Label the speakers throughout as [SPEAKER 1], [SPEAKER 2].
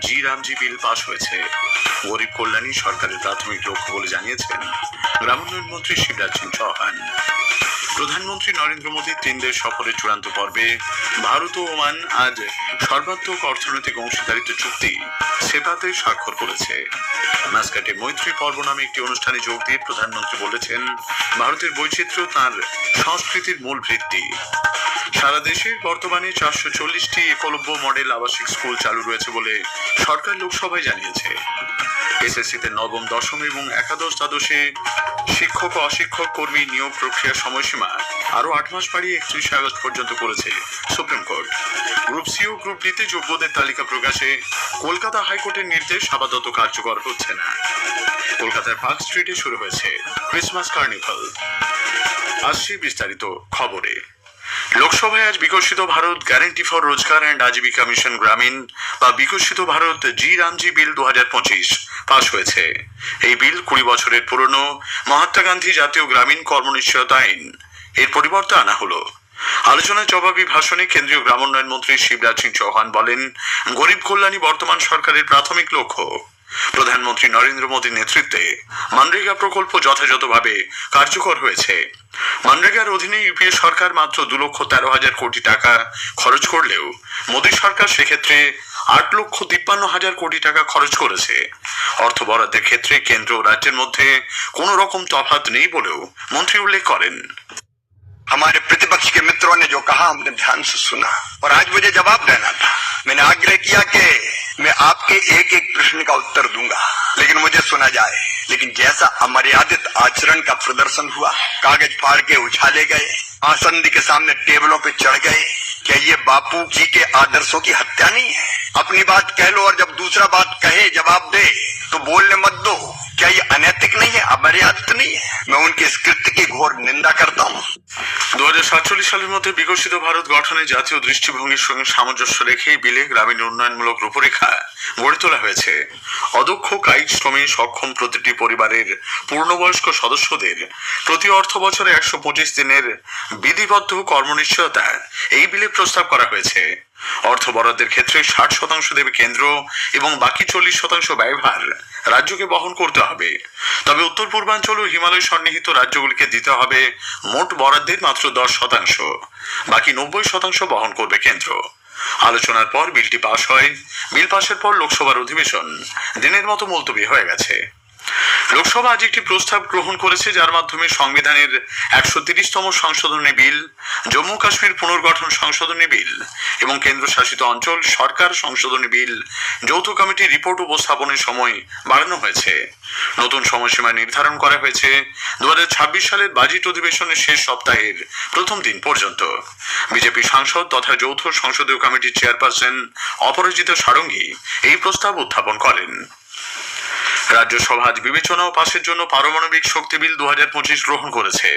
[SPEAKER 1] জি রামজি বিল পাশ হয়েছে। গরিব কল্যাণী সরকারের প্রাথমিক লক্ষ্য বলে জানিয়েছেন গ্রামোন্নয়ন মন্ত্রী শিবরাজ সিং চৌহান। প্রধানমন্ত্রী নরেন্দ্র মোদী 3 দেশ সফরের চূড়ান্ত পর্বে ভারত ও ওমান আজ সর্বাত্মক অর্থনৈতিক অংশীদারিত্ব চুক্তি সেপাতে স্বাক্ষর করেছে। মাস্কাটে মৈত্রী পর্ব নামে একটি অনুষ্ঠানে যোগ দিয়ে প্রধানমন্ত্রী বলেছেন, ভারতের বৈচিত্র্য তার সংস্কৃতির মূল ভিত্তি। সারা দেশে বর্তমানে 440টি একলব্য মডেল আবাসিক স্কুল চালু রয়েছে বলে সরকার লোকসভায় জানিয়েছে। এসএসসিতে নবম, দশম এবং একাদশ দ্বাদশে শিক্ষক ও অশিক্ষক কর্মী নিয়োগ প্রক্রিয়ার সময়সীমা আরো 8 মাস বাড়িয়ে 31 আগস্ট পর্যন্ত করেছে সুপ্রিম কোর্ট। গ্রুপ সি ও গ্রুপ ডিতে যোগ্যদের তালিকা প্রকাশে কলকাতা হাইকোর্টের নির্দেশ আপাতত কার্যকর হচ্ছে না। কলকাতার পার্ক স্ট্রিটে শুরু হয়েছে ক্রিসমাস কার্নিভাল। আসছে বিস্তারিত খবরে। লোকসভায় আজ বিকশিত ভারত গ্যারান্টি ফর রোজগার অ্যান্ড আজীবিকা মিশন গ্রামীণ বা বিকশিত ভারত জি রামজি বিল 2025 পাশ হয়েছে। এই বিল 20 বছরের পুরনো মহাত্মা গান্ধী জাতীয় গ্রামীণ কর্মনিশ্চয়তা আইন এর পরিবর্তে আনা হলো। আলোচনায় জবাবি ভাষণে কেন্দ্রীয় গ্রামোন্নয়ন মন্ত্রী শিবরাজ সিং চৌহান বলেন, গরিব কল্যাণী বর্তমান সরকারের প্রাথমিক লক্ষ্য। প্রধানমন্ত্রী নরেন্দ্র মোদীর নেতৃত্বে মনরেগা প্রকল্প যথাযথভাবে কার্যকর হয়েছে। মনরেগার অধীনে ইউপিএ সরকার মাত্র 2,13,000 কোটি টাকা খরচ করলেও মোদী সরকার সেক্ষেত্রে 8,53,000 কোটি টাকা খরচ করেছে। অর্থ বরাদ্দের ক্ষেত্রে কেন্দ্র ও রাজ্যের মধ্যে কোনো রকম তফাৎ নেই বলেও মন্ত্রী উল্লেখ করেন।
[SPEAKER 2] हमारे प्रतिपक्ष के मित्रों ने जो कहा हमने ध्यान से सुना और आज मुझे जवाब देना था। मैंने आग्रह किया कि मैं आपके एक एक प्रश्न का उत्तर दूंगा, लेकिन मुझे सुना जाए। लेकिन जैसा अमर्यादित आचरण का प्रदर्शन हुआ, कागज फाड़ के उछाले गए, आसन के सामने टेबलों पे चढ़ गए, क्या ये बापू जी के आदर्शों की हत्या नहीं है? अपनी बात कह लो और जब दूसरा बात कहे जवाब दे तो बोलने मत दो। क्या ये अनैतिक नहीं है, अमर्यादित नहीं है? मैं उनके इस कृत्य की घोर निंदा करता हूँ।
[SPEAKER 1] 2047 সালের মধ্যে বিকশিত ভারত গঠনে জাতীয় দৃষ্টিভঙ্গির সঙ্গে সামঞ্জস্য রেখে বিলে গ্রামীণ উন্নয়নমূলক রূপরেখা গড়ে তোলা হয়েছে। অদক্ষ কায়িক শ্রমে সক্ষম প্রতিটি পরিবারের পূর্ণবয়স্ক সদস্যদের প্রতি অর্থ বছরে 125 দিনের বিধিবদ্ধ কর্মনিশ্চয়তা এই বিলে প্রস্তাব করা হয়েছে। অর্থ বরাদ্দের ক্ষেত্রে 60% দেবে কেন্দ্র এবং বাকি 40% ব্যয়ভার রাজ্যকে বহন করতে হবে। তবে উত্তর পূর্বাঞ্চল ও হিমালয় সন্নিহিত রাজ্যগুলিকে দিতে হবে মোট বরাদ্দের মাত্র 10%, বাকি 90% বহন করবে কেন্দ্র। আলোচনার পর বিলটি পাশ হয়। বিল পাশের পর লোকসভার অধিবেশন দিনের মতো মুলতবি হয়ে গেছে। লোকসভা আজ একটি প্রস্তাব গ্রহণ করেছে যার মাধ্যমে সংবিধানের 130তম সংশোধনী বিল, জম্মু কাশ্মীর পুনর্গঠন সংশোধনী বিল এবং কেন্দ্রশাসিত অঞ্চল সরকার সংশোধনী বিল যৌথ কমিটির রিপোর্ট উপস্থাপনের সময় বাড়ানো হয়েছে। নতুন সময়সীমা নির্ধারণ করা হয়েছে 2026 সালের বাজেট অধিবেশনের শেষ সপ্তাহের প্রথম দিন পর্যন্ত। বিজেপি সাংসদ তথা যৌথ সংসদীয় কমিটির চেয়ারপারসন অপরাজিতা সারঙ্গী এই প্রস্তাব উত্থাপন করেন। রাজ্যসভা আজ বিবেচনা ও পাশের জন্য পারমাণবিক শক্তি বিল 2025 গ্রহণ করেছে।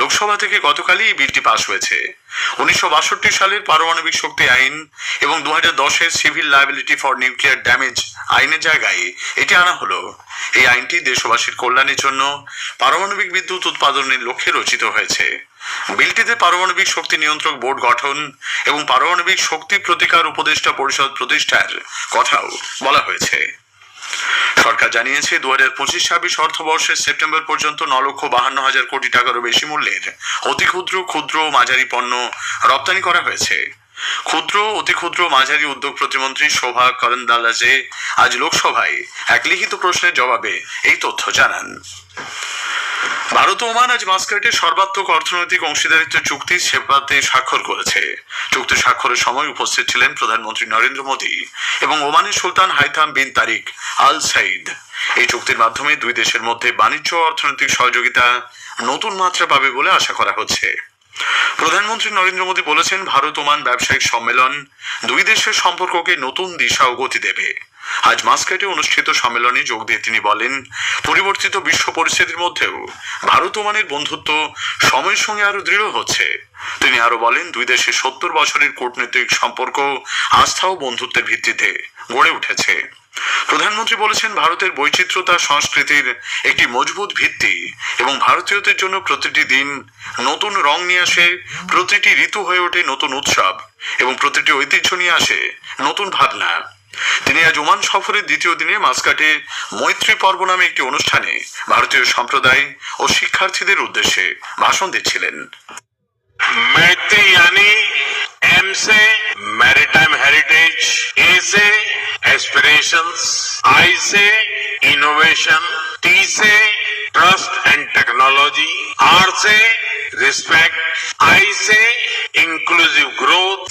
[SPEAKER 1] লোকসভা থেকে গতকালই এই বিলটি পাশ হয়েছে। 1962 সালের পারমাণবিক শক্তি আইন এবং 2010-এর civil liability for nuclear damage আইনের জায়গায় এটি আনা হলো। এই আইনটি দেশবাসীর কল্যাণের জন্য পারমাণবিক বিদ্যুৎ উৎপাদনের লক্ষ্যে রচিত হয়েছে। বিলটিতে পারমাণবিক শক্তি নিয়ন্ত্রক বোর্ড গঠন এবং পারমাণবিক শক্তি প্রতিকার উপদেষ্টা পরিষদ প্রতিষ্ঠার কথাও বলা হয়েছে। সরকার জানিয়েছে 2025-26 অর্থবর্ষের সেপ্টেম্বর পর্যন্ত 9,52,000 কোটি টাকারও বেশি মূল্যের অতি ক্ষুদ্র, ক্ষুদ্র ও মাঝারি পণ্য রপ্তানি করা হয়েছে। ক্ষুদ্র, অতি ক্ষুদ্র, মাঝারি উদ্যোগ প্রতিমন্ত্রী শোভা করন্দালাজে আজ লোকসভায় এক লিখিত প্রশ্নের জবাবে এই তথ্য জানান। ভারত ও ওমান আজ মাস্কাটে সর্বাত্মক অর্থনৈতিক অংশীদারিত্ব চুক্তি সেপাতে স্বাক্ষর করেছে। চুক্তি স্বাক্ষরের সময় উপস্থিত ছিলেন প্রধানমন্ত্রী নরেন্দ্র মোদী এবং ওমানের সুলতান হাইথাম বিন তারিক আল সাইদ। এই চুক্তির মাধ্যমে দুই দেশের মধ্যে বাণিজ্য ও অর্থনৈতিক সহযোগিতা নতুন মাত্রা পাবে বলে আশা করা হচ্ছে। প্রধানমন্ত্রী নরেন্দ্র মোদী বলেছেন, ভারত ওমান ব্যবসায়িক সম্মেলন দুই দেশের সম্পর্ককে নতুন দিশা ও গতি দেবে। আজ মাস্কাটে অনুষ্ঠিত সম্মেলনে যোগ দিয়ে তিনি বলেন, পরিবর্তিত বিশ্ব পরিস্থিতির মধ্যেও ভারত ওমানের বন্ধুত্ব সময়ের সঙ্গে আরো দৃঢ় হচ্ছে। তিনি আরো বলেন, দুই দেশের 70 বছরের কূটনৈতিক সম্পর্ক আস্থা ও বন্ধুত্বের ভিত্তিতে গড়ে উঠেছে। প্রধানমন্ত্রী বলেছেন, ভারতের বৈচিত্র্যতা সংস্কৃতির একটি মজবুত ভিত্তি এবং ভারতীয়দের জন্য প্রতিটি দিন নতুন রং নিয়ে আসে, প্রতিটি ঋতু হয়ে ওঠে নতুন উৎসব এবং প্রতিটি ঐতিহ্য নিয়ে আসে নতুন ভাবনা। তিনি আজ ওমান সফরের দ্বিতীয় দিনে মাসকাটে মৈত্রী পর্ব নামে একটি অনুষ্ঠানে ভারতীয় সম্প্রদায় ও শিক্ষার্থীদের উদ্দেশ্যে ভাষণ দিচ্ছিলেন।
[SPEAKER 3] मैत्री यानी एम से मैरीटाइम हेरिटेज, ए से एस्पिरेशंस, आई से इनोवेशन, टी से ट्रस्ट एंड टेक्नोलॉजी, आर से रिस्पेक्ट, आई से इंक्लूसिव ग्रोथ।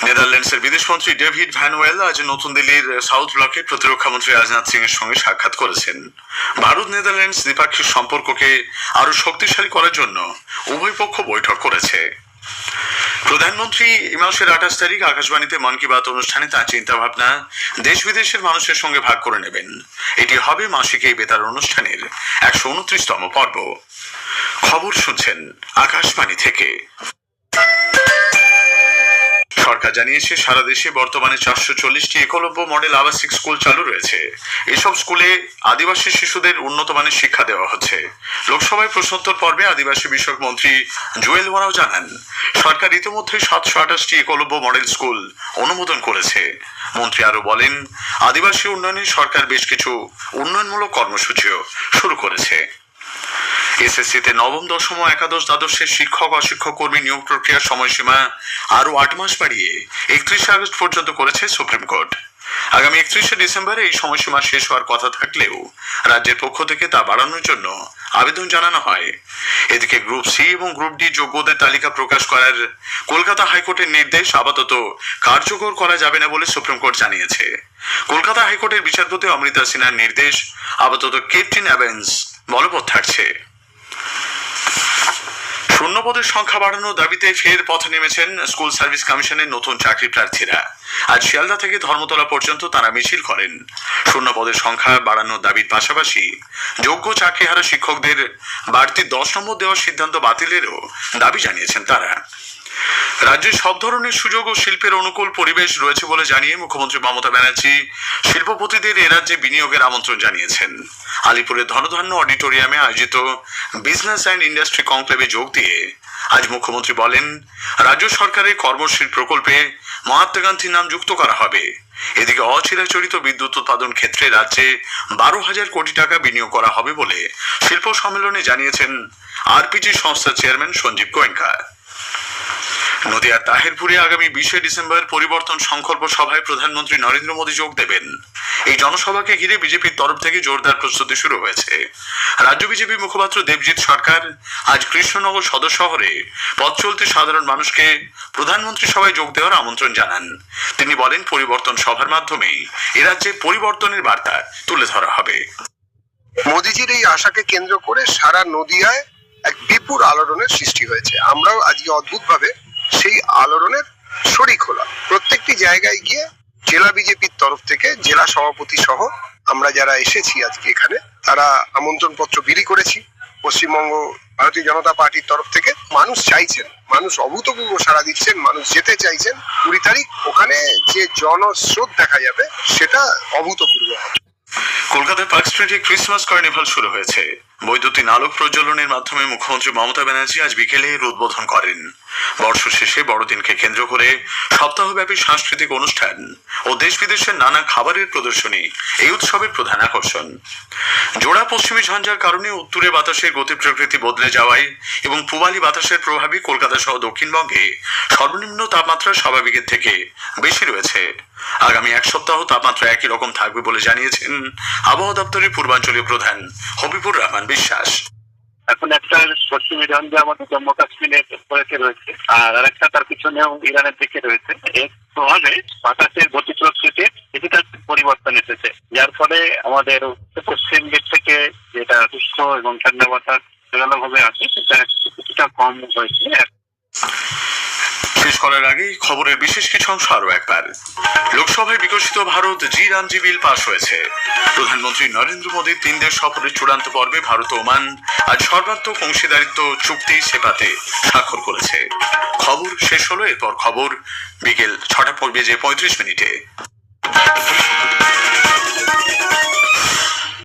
[SPEAKER 1] নেদারল্যান্ডসের বিদেশমন্ত্রী ডেভিড ভ্যানুয়েল আজ নতুন দিল্লির সাউথ ব্লকে প্রতিরক্ষা মন্ত্রী রাজনাথ সিং এর সঙ্গে সাক্ষাৎ করেছেন। ভারত নেদারল্যান্ডস দ্বিপাক্ষিক সম্পর্ককে আরো শক্তিশালী করার জন্য উভয় পক্ষ বৈঠক করেছে। প্রধানমন্ত্রী এই মাসের 28 তারিখ আকাশবাণীতে মন কি বাত অনুষ্ঠানে তার চিন্তা ভাবনা দেশ বিদেশের মানুষের সঙ্গে ভাগ করে নেবেন। এটি হবে মাসিক এই বেতার অনুষ্ঠানের 129তম পর্ব। খবর শুনছেন আকাশবাণী থেকে। সরকার জানিয়েছে সারা দেশে বর্তমানে 440টি একলব্য মডেল আবাসিক স্কুল চালু রয়েছে। এসব স্কুলে আদিবাসী শিশুদের উন্নত মানের শিক্ষা দেওয়া হচ্ছে। লোকসভায় প্রশ্নোত্তর পর্বে আদিবাসী বিষয়ক মন্ত্রী জুয়েল ওয়ারাও জানান, সরকার ইতিমধ্যে 728টি একলব্য মডেল স্কুল অনুমোদন করেছে। মন্ত্রী আরো বলেন, আদিবাসী উন্নয়নে সরকার বেশ কিছু উন্নয়নমূলক কর্মসূচিও শুরু করেছে। এসএসসিতে নবম, দশম ও একাদশ দ্বাদশের শিক্ষক অশিক্ষক কর্মী নিয়োগ প্রক্রিয়ার সময়সীমা আরো 8 মাস বাড়িয়ে 31 আগস্ট পর্যন্ত করেছে সুপ্রিম কোর্ট। আগামী 31শে ডিসেম্বরে এই সময়সীমা শেষ হওয়ার কথা থাকলেও রাজ্যের পক্ষ থেকে তা বাড়ানোর জন্য আবেদন জানানো হয়। এদিকে গ্রুপ সি এবং গ্রুপ ডি যোগ্যদের তালিকা প্রকাশ করার কলকাতা হাইকোর্টের নির্দেশ আপাতত কার্যকর করা যাবে না বলে সুপ্রিম কোর্ট জানিয়েছে। কলকাতা হাইকোর্টের বিচারপতি অমৃতা সিনহার নির্দেশ আপাতত কেপটিন অ্যাবেন্স বলবৎ থাকছে। শূন্যপদের সংখ্যা বাড়ানোর দাবিতে ফের পথে নেমেছেন স্কুল সার্ভিস কমিশনের নতুন চাকরি প্রার্থীরা। আজ শিয়ালদা থেকে ধর্মতলা পর্যন্ত তারা মিছিল করেন। শূন্যপদের সংখ্যা বাড়ানোর দাবির পাশাপাশি যোগ্য চাকরিহারা শিক্ষকদের বাড়তি 10 নম্বর দেওয়ার সিদ্ধান্ত বাতিলেরও দাবি জানিয়েছেন তারা। রাজ্যে সব ধরনের সুযোগ ও শিল্পের অনুকূল পরিবেশ রয়েছে বলে জানিয়ে মুখ্যমন্ত্রী মমতা ব্যানার্জি শিল্পপতিদের এ রাজ্যে বিনিয়োগের আমন্ত্রণ জানিয়েছেন। আলিপুরের ধনধান্য অডিটোরিয়ামে আয়োজিত বিজনেস অ্যান্ড ইন্ডাস্ট্রি কনক্লেভে যোগ দিয়ে আজ মুখ্যমন্ত্রী বলেন, রাজ্য সরকারের কর্মশীল প্রকল্পে মহাত্মা গান্ধীর নাম যুক্ত করা হবে। এদিকে অচিরাচরিত বিদ্যুৎ উৎপাদন ক্ষেত্রে রাজ্যে 12,000 কোটি টাকা বিনিয়োগ করা হবে বলে শিল্প সম্মেলনে জানিয়েছেন আরপিজি সংস্থার চেয়ারম্যান সঞ্জীব গোয়েঙ্কা। নদিয়ার তাহিরপুরে আগামী 20শে ডিসেম্বর পরিবর্তন সংকল্প সভায় প্রধানমন্ত্রী নরেন্দ্র মোদী যোগ দেবেন। এই জনসভাকে ঘিরে বিজেপির তরফ থেকে জোরদার প্রস্তুতি শুরু হয়েছে। রাজ্য বিজেপি মুখপাত্র দেবজিৎ সরকার আজ কৃষ্ণনগর সদর শহরে পথ চলতি সাধারণ মানুষকে প্রধানমন্ত্রী সভায় যোগ দেওয়ার আমন্ত্রণ জানান। তিনি বলেন, পরিবর্তন সভার মাধ্যমেই এ রাজ্যে পরিবর্তনের বার্তা তুলে ধরা হবে।
[SPEAKER 4] মোদিজির এই আশাকে কেন্দ্র করে সারা নদিয়ায় এক বিপুল আলোড়নের সৃষ্টি হয়েছে। আমরাও আজকে অদ্ভুতভাবে সেই আলোড়নের শরিক হলাম। প্রত্যেকটি জায়গায় গিয়ে জেলা বিজেপির তরফ থেকে জেলা সভাপতি সহ আমরা যারা এসেছি আজকে এখানে, তারা আমন্ত্রণ পত্র বিলি করেছি। পশ্চিমবঙ্গ ভারতীয় জনতা পার্টির তরফ থেকে মানুষ চাইছেন, মানুষ অভূতপূর্ব সাড়া দিচ্ছেন, মানুষ যেতে চাইছেন। 20 তারিখ ওখানে যে জনস্রোত দেখা যাবে সেটা অভূতপূর্ব হবে।
[SPEAKER 1] কলকাতার পার্ক স্ট্রিটে ক্রিসমাস কার্নিভাল শুরু হয়েছে। বৈদ্যুতিন আলোক প্রজ্বলনের মাধ্যমে মুখ্যমন্ত্রী মমতা ব্যানার্জি আজ বিকেলে এর উদ্বোধন করেন। বর্ষ শেষে বড়দিনকে কেন্দ্র করে সপ্তাহব্যাপী সাংস্কৃতিক অনুষ্ঠান ও দেশ বিদেশের নানা খাবারের প্রদর্শনী এই উৎসবের প্রধান আকর্ষণ। জোড়া পশ্চিমী ঝঞ্ঝার কারণে উত্তরে বাতাসের গতি প্রকৃতি বদলে যাওয়ায় এবং পূবালি বাতাসের প্রভাবে কলকাতা সহ দক্ষিণবঙ্গে সর্বনিম্ন তাপমাত্রা স্বাভাবিকের থেকে বেশি রয়েছে। আগামী এক সপ্তাহ তাপমাত্রা একই রকম থাকবে বলে জানিয়েছেন আবহাওয়া দপ্তরের পূর্বাঞ্চলীয় প্রধান হবিবুর রহমান বিশ্বাস।
[SPEAKER 5] এখন একটা পশ্চিমী ঝঞ্ঝা আমাদের জম্মু কাশ্মীরের উপরে রয়েছে, আর আরেকটা তার পিছনেও ইরানের দিকে রয়েছে। এর প্রভাবে বাতাসের গতি প্রকৃতিতে কিছুটা পরিবর্তন এসেছে, যার ফলে আমাদের পশ্চিম দিক থেকে যেটা শুষ্ক এবং ঠান্ডা বাতাস জোরালোভাবে আসে সেটা কিছুটা কম হয়েছে।
[SPEAKER 1] শেষ করার আগে খবরের বিশেষ কিছু অংশ আরো একবার। লোকসভায় বিকশিত ভারত জি রামজি বিল পাশ হয়েছে। প্রধানমন্ত্রী নরেন্দ্র মোদীর 3 দেশ সফরের চূড়ান্ত পর্বে ভারত ও ওমান আজ সর্বাত্মক অংশীদারিত্ব চুক্তি সেপাতে স্বাক্ষর করেছে। খবর শেষ হলো। এরপর খবর বিকেল 6:35 মিনিটে।